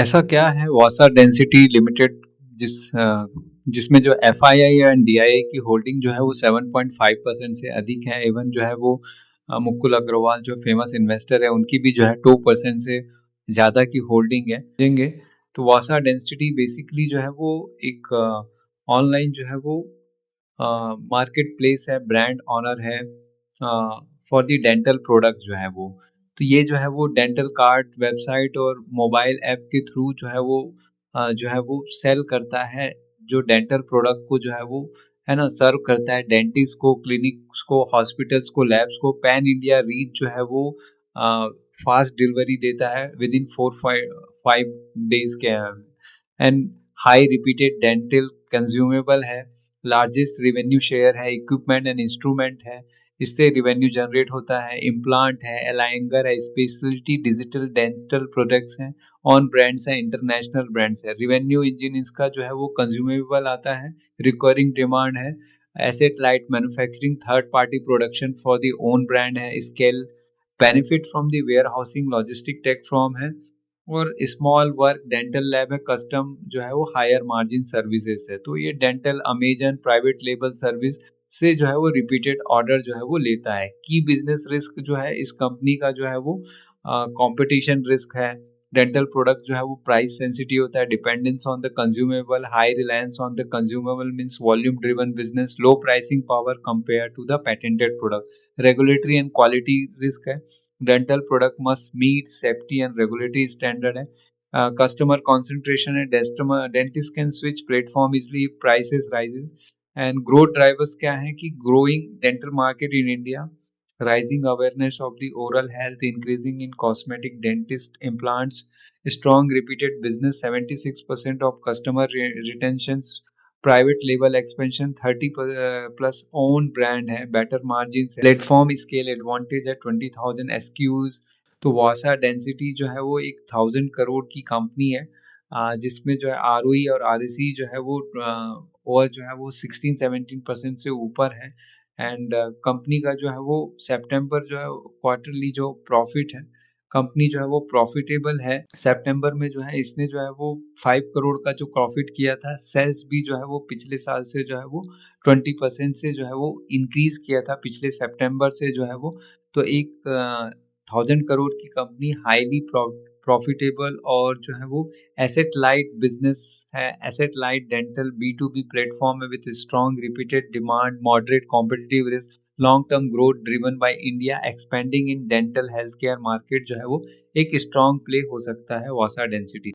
ऐसा क्या है वासा डेंसिटी लिमिटेड जिसमें जो एफआईआई एंड डीआईआई की होल्डिंग जो है वो 7.5% से अधिक है। इवन जो है वो मुकुल अग्रवाल जो फेमस इन्वेस्टर है उनकी भी जो है 2% से ज़्यादा की होल्डिंग है देंगे। तो वासा डेंसिटी बेसिकली जो है वो एक ऑनलाइन जो है वो मार्केट प्लेस है, ब्रांड ऑनर है फॉर द डेंटल प्रोडक्ट जो है वो। तो ये जो है वो डेंटल कार्ड वेबसाइट और मोबाइल ऐप के थ्रू जो है वो सेल करता है, जो डेंटल प्रोडक्ट को जो है वो है ना सर्व करता है डेंटिस्ट को, क्लिनिक्स को, हॉस्पिटल्स को, लैब्स को। पैन इंडिया रीच जो है वो फास्ट डिलीवरी देता है विद इन 4-5 डेज के and high repeated dental consumable है, लार्जेस्ट रिवेन्यू शेयर है, इक्विपमेंट एंड इंस्ट्रूमेंट है, इससे रिवेन्यू जनरेट होता है, इम्प्लांट है, एलाइंगर है, स्पेशलिटी डिजिटल डेंटल प्रोडक्ट्स हैं, ऑन ब्रांड्स हैं, इंटरनेशनल ब्रांड्स है। रिवेन्यू इंजन इसका जो है वो कंज्यूमेबल आता है, रिकरिंग डिमांड है, asset light manufacturing, third party production for the own brand है, scale benefit from the warehousing logistic tech form है, और स्मॉल वर्क डेंटल लैब है, कस्टम जो है वो हायर मार्जिन सर्विसेज है। तो ये dental Amazon private label service से जो है वो रिपीटेड ऑर्डर जो है वो लेता है। की बिजनेस रिस्क जो है इस कंपनी का जो है वो कंपटीशन रिस्क है। डेंटल प्रोडक्ट जो है वो प्राइस सेंसिटिव होता है, dependence on the consumable, high reliance on the consumable means volume driven business, low pricing power compare to the patented product. Regulatory and quality risk है, dental product must meet safety and regulatory standard है। Customer concentration है, dentist can switch platform easily prices rises. And growth drivers क्या है कि growing dental market in India, rising awareness of the oral health, increasing in cosmetic dentist implants, strong repeated business, 76% of customer retentions, private label expansion, 30 plus own brand है, better margins है, platform scale advantage है, 20,000 SKUs। तो वासा density जो है वो 1,000 करोड़ की company है, जिसमें जो है ROE और ROC जो है वो और जो है वो 16-17% से ऊपर है। एंड कंपनी का जो है वो सितंबर जो है क्वार्टरली जो प्रॉफिट है, कंपनी जो है वो प्रॉफिटेबल है। सितंबर में जो है इसने जो है वो 5 करोड़ का जो प्रॉफिट किया था, सेल्स भी जो है वो पिछले साल से जो है वो 20% से जो है वो इंक्रीज किया था पिछले सितंबर से जो है वो। तो एक 1,000 करोड़ की कंपनी, हाईली प्रॉफिटेबल, और जो है वो एसेट लाइट बिजनेस है, asset light dental B2B platform है with strong repeated demand, moderate competitive risk, long term growth driven by India expanding in dental health care market, जो है वो एक स्ट्रॉन्ग प्ले हो सकता है वासा डेंसिटी।